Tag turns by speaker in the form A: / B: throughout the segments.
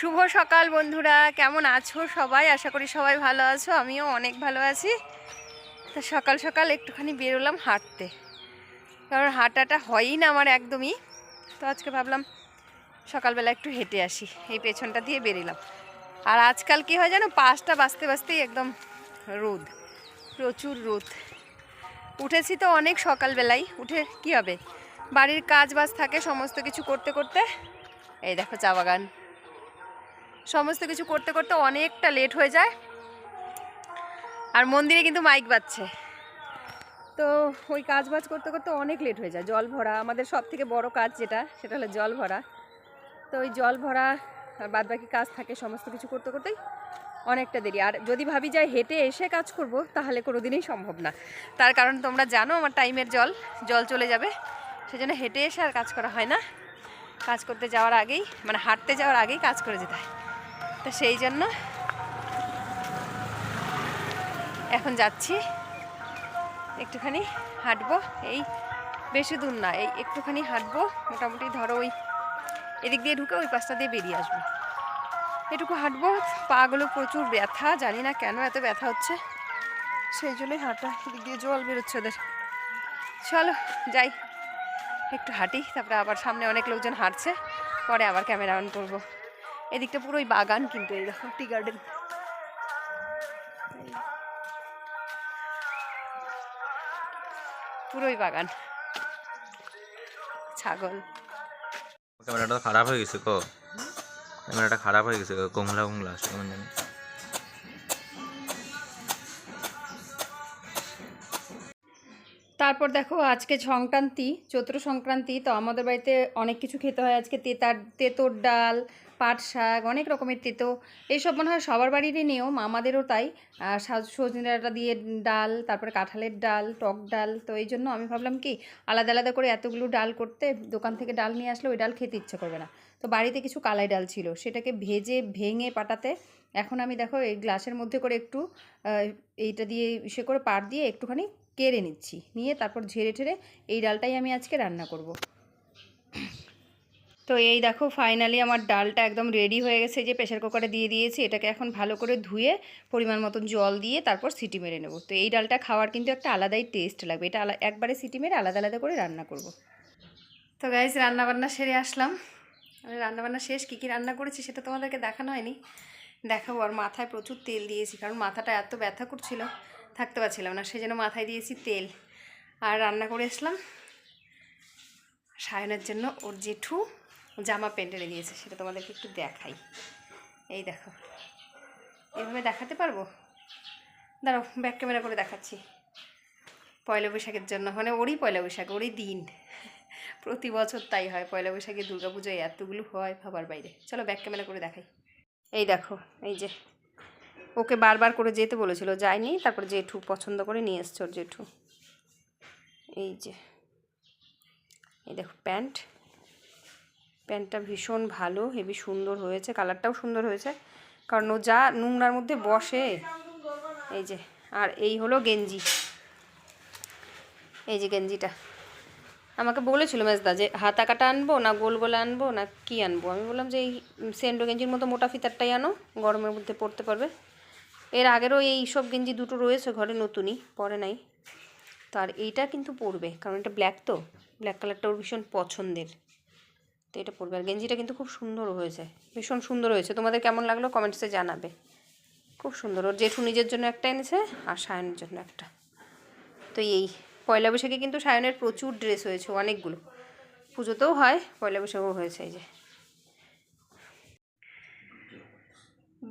A: শুভ সকাল বন্ধুরা, কেমন আছো সবাই? আশা করি সবাই ভালো আছো, আমিও অনেক ভালো আছি। তো সকাল সকাল একটুখানি বেরোলাম হাঁটতে, কারণ হাঁটাটা হয়ই না আমার একদমই। তো আজকে ভাবলাম সকালবেলা একটু হেঁটে আসি, এই পেছনটা দিয়ে বেরিলাম। আর আজকাল কি হয় জানো, 5টা বাজতে বাজতেই একদম রোদ, প্রচুর রোদ। উঠেছি তো অনেক সকালবেলায়, উঠে কি হবে, বাড়ির কাজ বাজ থাকে, সমস্ত কিছু করতে করতে, এই দেখো চা বাগান, সমস্ত কিছু করতে করতে অনেকটা লেট হয়ে যায়। আর মন্দিরে কিন্তু মাইক বাজছে, তো ওই কাজ বাজ করতে করতে অনেক লেট হয়ে যায়। জল ভরা আমাদের সব থেকে বড় কাজ, যেটা সেটা হলো জল ভরা। তো ওই জল ভরা আর বাদ বাকি কাজ থাকে, সমস্ত কিছু করতে করতেই অনেকটা দেরি। আর যদি ভাবি যাই হেঁটে এসে কাজ করব, তাহলে কোনো দিনই সম্ভব না। তার কারণ তোমরা জানো আমার টাইমের জল চলে যাবে, সেজন্য হেঁটে এসে আর কাজ করা হয় না। কাজ করতে যাওয়ার আগেই, মানে হাঁটতে যাওয়ার আগেই কাজ করে যেতে হয়। তো সেই জন্য এখন যাচ্ছি, একটুখানি হাঁটবো। এই বেশি দূর না, এই একটুখানি হাঁটবো, মোটামুটি ধরো ওই এদিক দিয়ে ঢুকে ওই পাশটা দিয়ে বেরিয়ে আসবো। এটুকু হাঁটবো, পাগুলো প্রচুর ব্যথা, জানি না কেন এত ব্যথা হচ্ছে, সেই জন্যই হাঁটা। এদিক দিয়ে জল বেরোচ্ছে ওদের। চলো যাই, একটু হাঁটি, তারপরে আবার সামনে অনেক লোকজন হাঁটছে, পরে আবার ক্যামেরা অন করবো। এদিকটা পুরোই বাগান, কিন্তু এই দেখো টি গার্ডেন, পুরোই বাগান, ছাগল।
B: ক্যামেরাটা খারাপ হয়ে গেছে গো, ক্যামেরাটা খারাপ হয়ে গেছে, কোংলা কোংলা আসছে কেমন জানি।
A: তারপর দেখো আজকে সংক্রান্তি, চৈত্র সংক্রান্তি, তো আমাদের বাড়িতে অনেক কিছু খেতে হয় আজকে। তেঁতোর ডাল, পাট শাক, অনেক রকমের তেঁতো, এইসব মনে হয় সবার বাড়িরই নিয়ম, আমাদেরও তাই। সজনে ডাঁটা দিয়ে ডাল, তারপরে কাঁঠালের ডাল, টক ডাল। তো এই জন্য আমি ভাবলাম কি, আলাদা আলাদা করে এতগুলো ডাল করতে, দোকান থেকে ডাল নিয়ে আসলে ওই ডাল খেতে ইচ্ছে করবে না। তো বাড়িতে কিছু কালাই ডাল ছিল, সেটাকে ভেঙে পাটাতে এখন আমি দেখো এই গ্লাসের মধ্যে করে একটু এইটা দিয়ে সে করে পাট দিয়ে একটুখানি কেড়ে নিচ্ছি, নিয়ে তারপর ঝেড়ে ঠেড়ে এই ডালটাই আমি আজকে রান্না করব। তো এই দেখো ফাইনালি আমার ডালটা একদম রেডি হয়ে গেছে, যে প্রেশার কুকারে দিয়ে দিয়েছি। এটাকে এখন ভালো করে ধুয়ে পরিমাণ মতন জল দিয়ে তারপর সিটি মেরে নেব। তো এই ডালটা খাওয়ার কিন্তু একটা আলাদাই টেস্ট লাগবে, এটা একবারে সিটি মেরে আলাদা আলাদা করে রান্না করব। তো গাইজ রান্নাবান্না সেরে আসলাম, রান্নাবান্না শেষ। কী কী রান্না করেছি সেটা তোমাদেরকে দেখানো হয়নি, দেখাবো। আর মাথায় প্রচুর তেল দিয়েছি, কারণ মাথাটা এত ব্যথা করছিল, থাকতে পারছিলাম না, সেই জন্য মাথায় দিয়েছি তেল। আর রান্না করে আসলাম সায়নের জন্য, ওর জেঠু জামা প্যান্ট এনে দিয়েছে, সেটা তোমাদেরকে একটু দেখাই। এই দেখো, এইভাবে দেখাতে পারবো, দাঁড়াও ব্যাক ক্যামেরা করে দেখাচ্ছি। পয়লা বৈশাখের জন্য, মানে ওরই পয়লা বৈশাখ, ওরই দিন, প্রতি বছর তাই হয়। পয়লা বৈশাখে দুর্গাপুজোয় এতগুলো হয় ভাবার বাইরে। চলো ব্যাক ক্যামেরা করে দেখাই। এই দেখো, এই যে ওকে বারবার করে যেতে বলেছিল, যায়নি, তারপর জেঠু পছন্দ করে নিয়ে এসছে ওর জেঠু। এই দেখো প্যান্টটা ভীষণ ভালো, হেভি সুন্দর হয়েছে, কালারটাও সুন্দর হয়েছে, কারণ ও যা নোংরার মধ্যে বসে। এই যে, আর এই হলো গেঞ্জি, এই যে গেঞ্জিটা আমাকে বলেছিল মেজদা যে হাতা কাটা আনবো না গোল গোল আনবো না কি আনবো। আমি বললাম যে এই সেন্ডো গেঞ্জির মতো মোটা ফিতারটাই আনো, গরমের মধ্যে পরতে পারবে। এর আগেরও এই সব গেঞ্জি দুটো রয়েছে ঘরে, নতুনই, পরে নাই। তো আর এইটা কিন্তু পরবে, কারণ এটা ব্ল্যাক, তো ব্ল্যাক কালারটা ওর ভীষণ পছন্দের, তো এটা পরবে। আর গেঞ্জিটা কিন্তু খুব সুন্দর হয়েছে, ভীষণ সুন্দর হয়েছে। তোমাদের কেমন লাগলো কমেন্টসে জানাবে, খুব সুন্দর। ওর জেঠু নিজের জন্য একটা এনেছে আর সায়নের জন্য একটা। তো এই পয়লা বৈশাখে কিন্তু সায়নের প্রচুর ড্রেস হয়েছে, অনেকগুলো, পুজোতেও হয়, পয়লা বৈশাখও হয়েছে। এই যে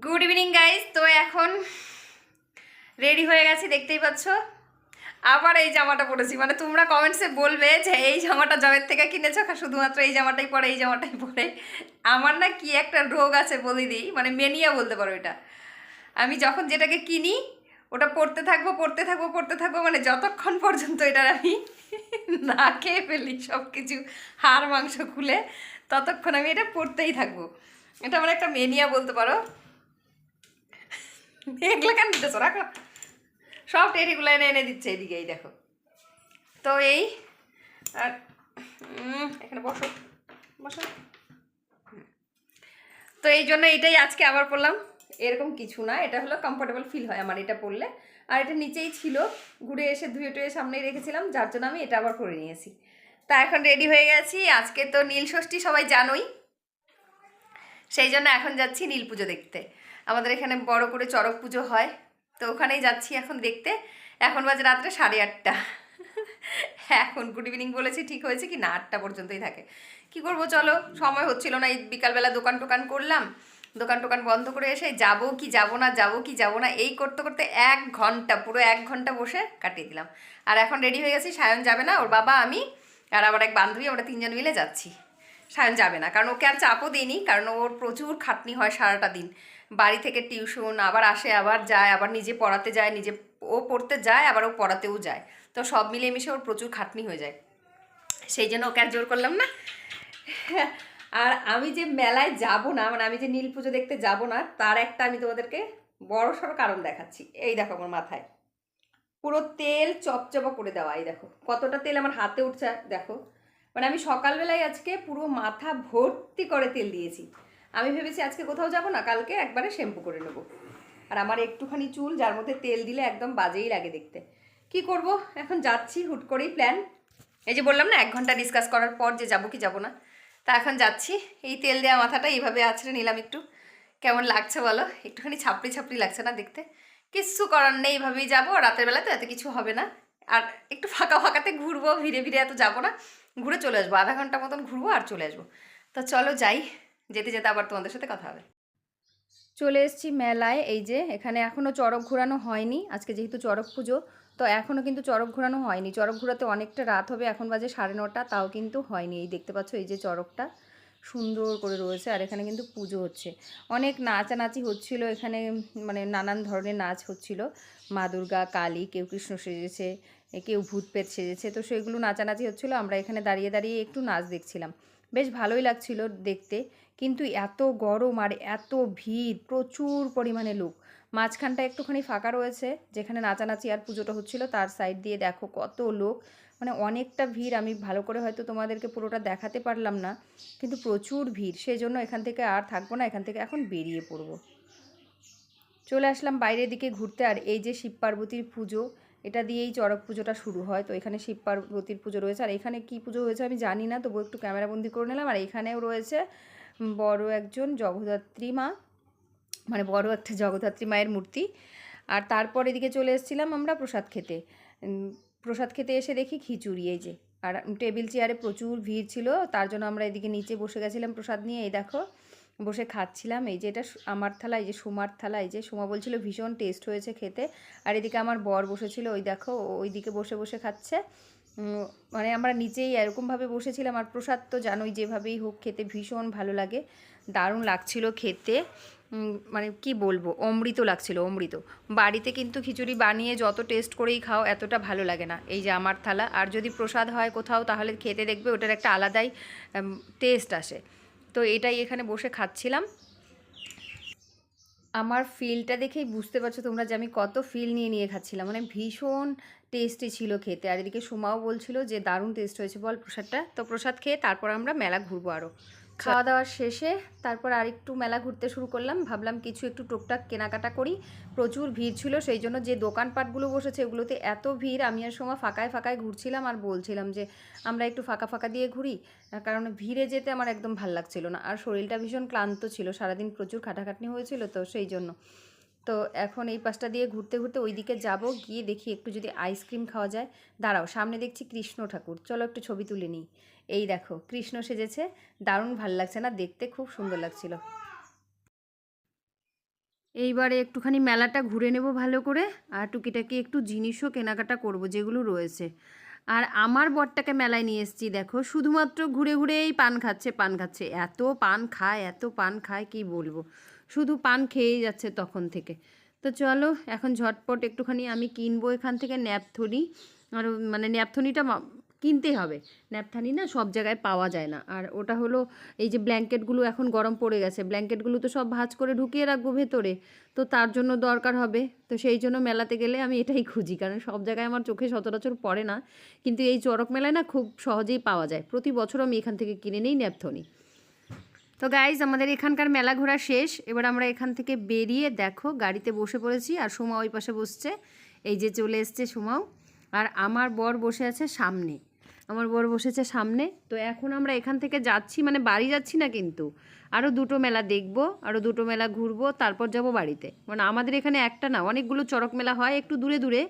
A: গুড ইভিনিং গাইজ, তো এখন রেডি হয়ে গেছি, দেখতেই পাচ্ছ। আবার এই জামাটা পরেছি, মানে তোমরা কমেন্টসে বলবে যে এই জামাটা জবের থেকে কিনেছো, শুধুমাত্র এই জামাটাই পরে, এই জামাটাই পরে। আমার না কি একটা রোগ আছে বলে দিই, মানে মেনিয়া বলতে পারো এটা। আমি যখন যেটাকে কিনি ওটা পড়তে থাকবো, মানে যতক্ষণ পর্যন্ত এটার আমি না খেয়ে ফেলি সব কিছু, হাড় মাংস খুলে, ততক্ষণ আমি এটা পড়তেই থাকবো। এটা আমার একটা মেনিয়া বলতে পারো। এগুলো কেন দিতেছো, রাখো, সব টেরিগুলো এনে দিচ্ছে এদিকে, এই দেখো। তো এই আর এখানে বসো বসো। তো এই জন্য এটাই আজকে আবার পরলাম। এরকম কিছু না, এটা হলো কমফোর্টেবল ফিল হয় আমার এটা পরলে। আর এটা নিচেই ছিল, ঘুরে এসে ধুয়ে টুয়ে সামনেই রেখেছিলাম, যার জন্য আমি এটা আবার পরে নিয়েছি। তা এখন রেডি হয়ে গেছি। আজকে তো নীল ষষ্ঠী, সবাই জানোই, সেই জন্য এখন যাচ্ছি নীল পুজো দেখতে। আমাদের এখানে বড় করে চড়ক পুজো হয়, তো ওখানেই যাচ্ছি এখন দেখতে। এখন বাজে রাত্রে 8:30। এখন গুড ইভিনিং বলেছি, ঠিক হয়েছে কি না 8টা পর্যন্তই থাকে। কি করব, চলো, সময় হচ্ছিল না। এই বিকালবেলা দোকান টোকান করলাম, দোকান টোকান বন্ধ করে এসে যাবো কি যাবো না, যাবো কি যাবো না, এই করতে করতে 1 ঘন্টা, পুরো 1 ঘন্টা বসে কাটিয়ে দিলাম। আর এখন রেডি হয়ে গেছি, সায়ন যাবে না, ওর বাবা, আমি আর আমার এক বান্ধবী, আমরা 3জন মিলে যাচ্ছি। সায়ন যাবে না, কারণ ওকে আর চাপও দিইনি, কারণ ওর প্রচুর খাটনি হয় সারাটা দিন। বাড়ি থেকে টিউশন, আবার আসে, আবার যায়, আবার নিজে পড়াতে যায়, নিজে ও পড়তে যায়, আবার ও পড়াতেও যায়। তো সব মিলিয়ে মিশে ওর প্রচুর খাটনি হয়ে যায়, সেই জন্য ওকে আর জোর করলাম না। আর আমি যে মেলায় যাব না, মানে আমি যে নীল পুজো দেখতে যাব না, তার একটা আমি তোমাদেরকে বড় সড়ো কারণ দেখাচ্ছি। এই দেখো আমার মাথায় পুরো তেল চপচপা করে দেওয়া, এই দেখো কতটা তেল আমার হাতে উঠছে দেখো। মানে আমি সকালবেলায় আজকে পুরো মাথা ভর্তি করে তেল দিয়েছি। আমি ভেবেছি আজকে কোথাও যাব না, কালকে একবারে শ্যাম্পু করে নেব। আর আমার একটুখানি চুল, যার মধ্যে তেল দিলে একদম বাজেই লাগে দেখতে। কি করব, এখন যাচ্ছি, হুট করেই প্ল্যান। এই যে বললাম না 1 ঘন্টা ডিসকাস করার পর যে যাবো কি যাবো না, তা এখন যাচ্ছি। এই তেল দেওয়া মাথাটা এইভাবে আছড়ে নিলাম একটু। কেমন লাগছে বলো, একটুখানি ছাপড়ি ছাপড়ি লাগছে না দেখতে? কিচ্ছু করার নেই, এইভাবেই যাবো। রাতের বেলা তো এত কিছু হবে না। আর একটু ফাঁকা ফাঁকাতে ঘুরবো, ভিড়ে ভিড়ে এত যাবো না, ঘুরে চলে আসবো, আধা ঘন্টা মতন ঘুরবো আর চলে আসবো। তা চলো যাই, যেতে যেতে আবার তোমাদের সাথে কথা হবে। চলে এসেছি মেলায়। এই যে এখানে এখনও চড়ক ঘোরানো হয়নি, আজকে যেহেতু চড়ক পুজো, তো এখনও কিন্তু চড়ক ঘোরানো হয়নি। চড়ক ঘোরাতে অনেকটা রাত হবে, এখন বাজে 9:30, তাও কিন্তু হয়নি। এই দেখতে পাচ্ছ, এই যে চড়কটা সুন্দর করে রয়েছে, আর এখানে কিন্তু পুজো হচ্ছে। অনেক নাচানাচি হচ্ছিল এখানে, মানে নানান ধরনের নাচ হচ্ছিল। মা দুর্গা, কালী, কেউ কৃষ্ণ সেজেছে, কেউ ভূত পেত সেজেছে, তো সেগুলো নাচানাচি হচ্ছিল। আমরা এখানে দাঁড়িয়ে দাঁড়িয়ে একটু নাচ দেখছিলাম, বেশ ভালোই লাগছিল দেখতে। কিন্তু এত গরম আর এত ভিড়, প্রচুর পরিমাণে লোক। মাঝখানটা একটুখানি ফাঁকা রয়েছে, যেখানে নাচানাচি আর পুজোটা হচ্ছিল, তার সাইড দিয়ে দেখো কত লোক, মানে অনেকটা ভিড়। আমি ভালো করে হয়তো তোমাদেরকে পুরোটা দেখাতে পারলাম না, কিন্তু প্রচুর ভিড়। সেই জন্য এখান থেকে আর থাকবো না, এখান থেকে এখন বেরিয়ে পড়বো। চলে আসলাম বাইরের দিকে ঘুরতে। আর এই যে শিব পার্বতীর পুজো, এটা দিয়েই চড়ক পুজোটা শুরু হয়। তো এখানে শিব পার্বতীর পুজো রয়েছে, আর এখানে কি পুজো হয়েছে আমি জানি না, তবু একটু ক্যামেরাবন্দি করে নিলাম। আর এখানেও রয়েছে বড় একজন জগদ্ধাত্রী মা, মানে বড় একটা জগদ্ধাত্রী মায়ের মূর্তি। আর তারপর এদিকে চলে এসেছিলাম আমরা প্রসাদ খেতে। প্রসাদ খেতে এসে দেখি খিচুড়ি, এই যে। আর টেবিল চেয়ারে প্রচুর ভিড় ছিল, তার জন্য আমরা এদিকে নিচে বসে গেছিলাম প্রসাদ নিয়ে। এই দেখো বসে খাচ্ছিলাম। এই যে এটা আমার থালা, এই যে সোমার থালা। এই যে সোমা বলছিল ভীষণ টেস্ট হয়েছে খেতে। আর এদিকে আমার বর বসেছিল, ওই দেখো ওইদিকে বসে বসে খাচ্ছে। মানে আমরা নিচেই এরকমভাবে বসেছিলাম। আর প্রসাদ তো জানোই, যেভাবেই হোক খেতে ভীষণ ভালো লাগে, দারুণ লাগছিল খেতে। মানে কি বলবো, অমৃত লাগছিল, অমৃত। বাড়িতে কিন্তু খিচুড়ি বানিয়ে যত টেস্ট করেই খাও, এতটা ভালো লাগে না। এই যে আমার থালা, আর যদি প্রসাদ হয় কোথাও, তাহলে খেতে দেখবে ওটার একটা আলাদাই টেস্ট আসে। তো এটাই এখানে বসে খাচ্ছিলাম। আমার ফিলটা দেখেই বুঝতে পারছো তোমরা যে আমি কত ফিল নিয়ে নিয়ে খাচ্ছিলাম, মানে ভীষণ টেস্টি ছিল খেতে। আর এদিকে সোমাও বলছিল যে দারুণ টেস্ট হয়েছে বল প্রসাদটা। তো প্রসাদ খেয়ে তারপর আমরা মেলা ঘুরবো আরও। খাওয়া দাওয়ার শেষে তারপর আরেকটু মেলা ঘুরতে শুরু করলাম, ভাবলাম কিছু একটু টুকটাক কেনাকাটা করি। প্রচুর ভিড় ছিল, সেই জন্য যে দোকানপাটগুলো বসেছে ওগুলোতে এত ভিড়। আমি আর সময় ফাঁকায় ফাঁকায় ঘুরছিলাম, আর বলছিলাম যে আমরা একটু ফাঁকা ফাঁকা দিয়ে ঘুরি, কারণ ভিড়ে যেতে আমার একদম ভাল লাগছিল না। আর শরীরটা ভীষণ ক্লান্ত ছিল, সারাদিন প্রচুর খাটাখাটনি হয়েছিল, তো সেই জন্য। তো এখন এই পাশটা দিয়ে ঘুরতে ঘুরতে ওই দিকে যাবো, গিয়ে দেখি একটু যদি আইসক্রিম খাওয়া যায়। দাঁড়াও, সামনে দেখছি কৃষ্ণ ঠাকুর, চলো একটু ছবি তুলে নিই। এই দেখো কৃষ্ণ সেজেছে, দারুণ ভাল লাগছে না দেখতে, খুব সুন্দর লাগছিল। এইবারে একটুখানি মেলাটা ঘুরে নেব ভালো করে, আর টুকিটাকি একটু জিনিসও কেনাকাটা করব যেগুলো রয়েছে। আর আমার বরটাকে মেলায় নিয়ে এসেছি, দেখো শুধুমাত্র ঘুরে ঘুরেই পান খাচ্ছে, পান খাচ্ছে, এত পান খায়, এত পান খায় কি বলবো, শুধু পান খেয়েই যাচ্ছে তখন থেকে। তো চলো এখন ঝটপট একটুখানি আমি কিনবো এখান থেকে ন্যাপথনি। আর মানে ন্যাপথনিটা কিনতে হবে, ন্যাপথানি না সব জায়গায় পাওয়া যায় না। আর ওটা হলো এই যে ব্ল্যাঙ্কেটগুলো এখন গরম পড়ে গেছে, ব্ল্যাঙ্কেটগুলো তো সব ভাঁজ করে ঢুকিয়ে রাখবো ভেতরে, তো তার জন্য দরকার হবে। তো সেই জন্য মেলাতে গেলে আমি এটাই খুঁজি, কারণ সব জায়গায় আমার চোখে সচরাচর পড়ে না, কিন্তু এই চড়ক মেলায় না খুব সহজেই পাওয়া যায়। প্রতি বছর আমি এখান থেকে কিনে নিই ন্যাপথনি। তো গাইজ আমাদের এখানকার মেলা ঘোরা শেষ। এবার আমরা এখান থেকে বেরিয়ে দেখো গাড়িতে বসে পড়েছি, আর সুমা ওই পাশে বসছে, এই যে চলে এসছে সুমাও। আর আমার বর বসে আছে সামনে, আমার বর বসেছে সামনে। তো এখন আমরা এখান থেকে যাচ্ছি, মানে বাড়ি যাচ্ছি না কিন্তু, আরও দুটো মেলা দেখবো, আরও দুটো মেলা ঘুরবো, তারপর যাব বাড়িতে। মানে আমাদের এখানে একটা না, অনেকগুলো চড়ক মেলা হয় একটু দূরে দূরে।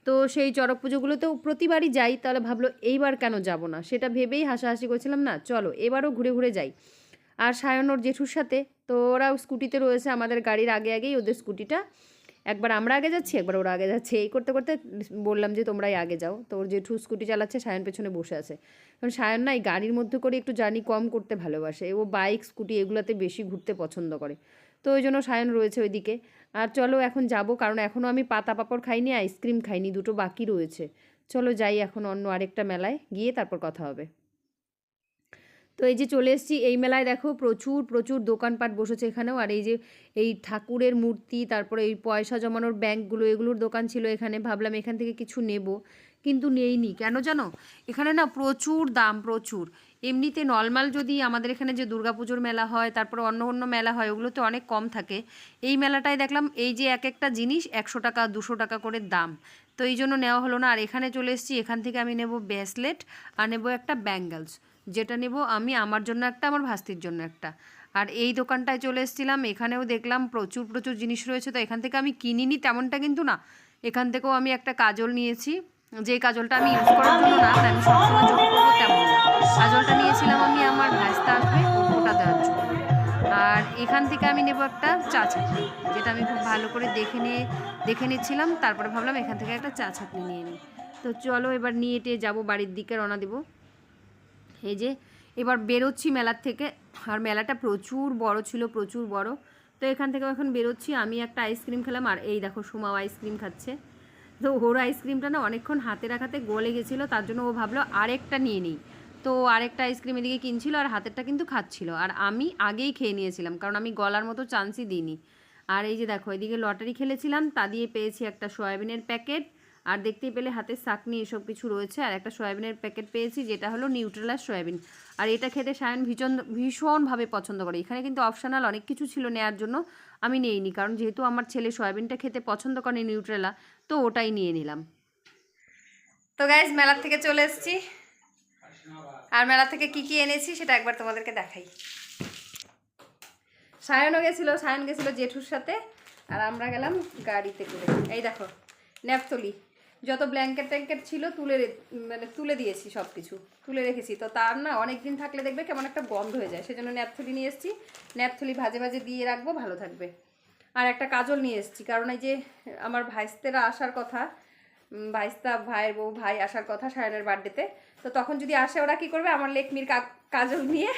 A: তো সেই চড়ক পুজোগুলোতেও প্রতিবারই যাই, তাহলে ভাবলো এইবার কেন যাব না, সেটা ভেবেই হাসাহাসি করছিলাম, না চলো এবারও ঘুরে ঘুরে যাই। আর সায়ন ওর জেঠুর সাথে, তো ওরাও স্কুটিতে রয়েছে আমাদের গাড়ির আগে আগেই ওদের স্কুটিটা। একবার আমরা আগে যাচ্ছি, একবার ওরা আগে যাচ্ছে, এই করতে করতে বললাম যে তোমরাই আগে যাও। তো ওর জেঠু স্কুটি চালাচ্ছে, সায়ন পেছনে বসে আছে। কারণ সায়ন না এই গাড়ির মধ্যে করে একটু জার্নি কম করতে ভালোবাসে, ও বাইক স্কুটি এগুলোতে বেশি ঘুরতে পছন্দ করে। তো ওই জন্য সায়ন রয়েছে ওইদিকে। আর চলো এখন যাব, কারণ এখনও আমি পাতা পাঁপড় খাইনি, আইসক্রিম খাইনি, দুটো বাকি রয়েছে। চলো যাই এখন অন্য আরেকটা মেলায় গিয়ে তারপর কথা হবে। তো এই যে চলে এসেছি এই মেলায়, দেখো প্রচুর প্রচুর দোকানপাট বসেছে এখানেও। আর এই যে এই ঠাকুরের মূর্তি, তারপরে এই পয়সা জমানোর ব্যাংকগুলো, এগুলোর দোকান ছিল এখানে। ভাবলাম এখান থেকে কিছু নেব, কিন্তু নেইনি। কেন জানো, এখানে না প্রচুর দাম, প্রচুর। এমনিতে নর্মাল যদি আমাদের এখানে যে দুর্গাপুজোর মেলা হয়, তারপরে অন্য অন্য মেলা হয়, ওগুলোতে অনেক কম থাকে। এই মেলাটায় দেখলাম এই যে এক একটা জিনিস 100 টাকা 200 টাকা করে দাম। তো এই জন্য নেওয়া হলো না। আর এখানে চলে এসেছি, এখান থেকে আমি নেব ব্রেসলেট আর নেব একটা ব্যাঙ্গলস। যেটা নেব আমি আমার জন্য একটা, আমার ভাস্তির জন্য একটা। আর এই দোকানটায় চলে এসেছিলাম, এখানেও দেখলাম প্রচুর প্রচুর জিনিস রয়েছে। তো এখান থেকে আমি কিনিনি তেমনটা কিন্তু না, এখান থেকেও আমি একটা কাজল নিয়েছি, যে কাজলটা আমি ইউজ করার জন্য না, মানে আমি সবসময় চোখ করবো তেমন না। কাজলটা নিয়েছিলাম আমি আমার ভাস্তা আসবে ওর ফোঁটা দেওয়ার জন্য। আর এখান থেকে আমি নেব একটা চা ছাঁকনি, যেটা আমি খুব ভালো করে দেখে নিচ্ছিলাম। তারপরে ভাবলাম এখান থেকে একটা চা ছাঁকনি নিয়ে নিই। তো চলো এবার নিয়ে টেয়ে যাবো, বাড়ির দিকে রওনা দেবো। এই যে এবার বেরোচ্ছি মেলার থেকে। আর মেলাটা প্রচুর বড় ছিল, প্রচুর বড়। তো এখান থেকে এখন বেরোচ্ছি, আমি একটা আইসক্রিম খেলাম, আর এই দেখো সুমাও আইসক্রিম খাচ্ছে। তো ওর আইসক্রিমটা না অনেকক্ষণ হাতে রাখাতে গলে গেছিলো, তার জন্য ও ভাবলো আরেকটা নিয়ে নিই। তো আরেকটা আইসক্রিম এদিকে কিনছিল, আর হাতেরটা কিন্তু খাচ্ছিল। আর আমি আগেই খেয়ে নিয়েছিলাম, কারণ আমি গলার মতো চান্সই দিইনি। আর এই যে দেখো এদিকে লটারি খেলেছিলাম, তা দিয়ে পেয়েছি একটা সয়াবিনের প্যাকেট। আর দেখতেই পেলে হাতের চাকনি এসব কিছু রয়েছে। আর একটা সয়াবিনের প্যাকেট পেয়েছি, যেটা হলো নিউট্রেলার সয়াবিন। আর এটা খেতে সায়ন ভীষণভাবে পছন্দ করে। এখানে কিন্তু অপশনাল অনেক কিছু ছিল নেওয়ার জন্য, আমি নিইনি, কারণ যেহেতু আমার ছেলে সয়াবিনটা খেতে পছন্দ করে নিউট্রেলা, তো ওটাই নিয়ে নিলাম। তো গাইজ মেলার থেকে চলে এসেছি, আর মেলা থেকে কি কি এনেছি সেটা একবার তোমাদেরকে দেখাই। সায়ন গেছিলো জেঠুর সাথে, আর আমরা গেলাম গাড়িতে করে। এই দেখো ন্যাপথলি, যত ব্ল্যাঙ্কেট ট্যাঙ্কেট ছিল তুলে দিয়েছি, সব কিছু তুলে রেখেছি। তো তার না অনেক দিন থাকলে দেখবে কেমন একটা গন্ধ হয়ে যায়, সেজন্য ন্যাপথলি নিয়ে এসেছি। ন্যাপথলি ভাজে ভাজে দিয়ে রাখবো, ভালো থাকবে। আর একটা কাজল নিয়ে এসেছি, কারণ এই যে আমার ভাইস্তেরা আসার কথা, ভাইস্তা ভাইয়ের বউ ভাই আসার কথা সায়নের বার্থডেতে। তো তখন যদি আসে, ওরা কী করবে, আমার লেকমির কাজল নিয়ে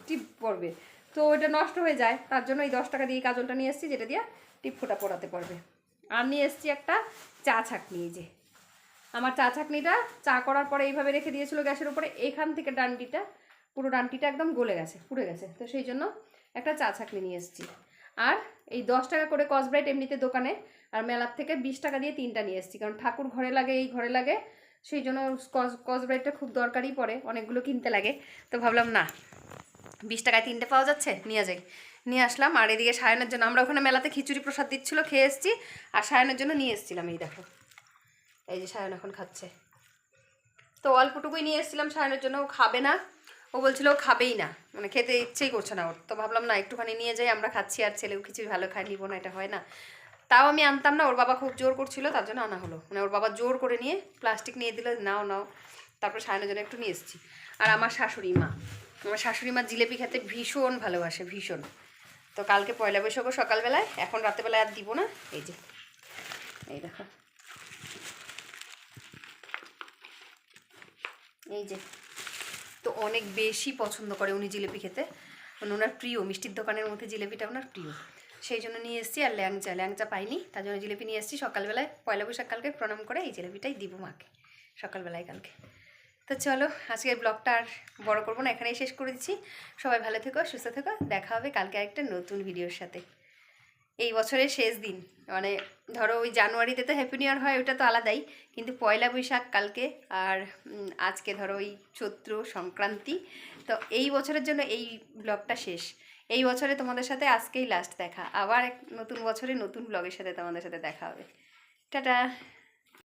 A: টিপ পড়বে। তো ওটা নষ্ট হয়ে যায়, তার জন্য এই 10 টাকা দিয়ে কাজলটা নিয়ে এসেছি, যেটা দিয়ে টিপ ফোটা পড়াতে পারবে। আর নিয়ে এসেছি একটা চা ছাঁকনি। এই যে আমার চা ছাঁকনিটা চা করার পরে এইভাবে রেখে দিয়েছিল গ্যাসের উপরে, এখান থেকে পুরো ডান্ডিটা একদম গলে গেছে, পুড়ে গেছে। তো সেই জন্য একটা চা ছাঁকনি নিয়ে এসেছি। আর এই 10 টাকা করে কসব্রাইট এমনিতে দোকানে, আর মেলার থেকে 20 টাকা দিয়ে 3টা নিয়ে এসেছি, কারণ ঠাকুর ঘরে লাগে, এই ঘরে লাগে, সেই জন্য কসব্রাইটটা খুব দরকারই পড়ে, অনেকগুলো কিনতে লাগে। তো ভাবলাম না, 20 টাকায় 3টে পাওয়া যাচ্ছে, নিয়ে আসলাম। আর এদিকে সায়নের জন্য, আমরা ওখানে মেলাতে খিচুড়ি প্রসাদ দিচ্ছিলো, খেয়ে এসেছি। আর সায়নের জন্য নিয়ে এসেছিলাম, এই দেখো এই যে সায়ন এখন খাচ্ছে। তো অল্পটুকুই নিয়ে এসেছিলাম সায়নের জন্য, ও খাবে না, ও বলছিল ও খাবেই না, মানে খেতে ইচ্ছেই করছে না ওর। তো ভাবলাম না একটুখানি নিয়ে যাই, আমরা খাচ্ছি, আর ছেলেও খিচুড়ি ভালো খায়, নিব না, এটা হয় না। তাও আমি আনতাম না, ওর বাবা খুব জোর করছিল, তার জন্য আনা হলো। মানে ওর বাবা জোর করে নিয়ে প্লাস্টিক নিয়ে দিল, নাও। তারপর সায়নের জন্য একটু নিয়ে এসেছি। আর আমার শাশুড়ি মা জিলেপি খেতে ভীষণ ভালোবাসে, ভীষণ। তো কালকে পয়লা বৈশাখও সকালবেলায়, এখন রাতেবেলায় আর দিব না। এই দেখো এই যে, তো অনেক বেশি পছন্দ করে উনি জিলেপি খেতে, মানে ওনার প্রিয়, মিষ্টির দোকানের মধ্যে জিলেপিটা ওনার প্রিয়। সেই জন্য নিয়ে এসেছি। আর ল্যাংচা পাইনি, তার জন্য জিলেপি নিয়ে এসেছি। সকালবেলায় পয়লা বৈশাখ কালকে প্রণাম করে এই জিলেপিটাই দিব মাকে সকালবেলায় কালকে। তো চলো আজকের ব্লগটা আর বড় করবো না, এখানেই শেষ করে দিচ্ছি। সবাই ভালো থেকো, সুস্থ থেকো, দেখা হবে কালকে একটা নতুন ভিডিওর সাথে। এই বছরের শেষ দিন, মানে ধরো ওই জানুয়ারিতে তো হ্যাপি নিউ ইয়ার হয়, ওটা তো আলাদাই, কিন্তু পয়লা বৈশাখ কালকে, আর আজকে ধরো ওই চৈত্র সংক্রান্তি, তো এই বছরের জন্য এই ব্লগটা শেষ। এই বছরে তোমাদের সাথে আজকেই লাস্ট দেখা, আবার নতুন বছরে নতুন ব্লগের সাথে তোমাদের সাথে দেখা হবে। টাটা।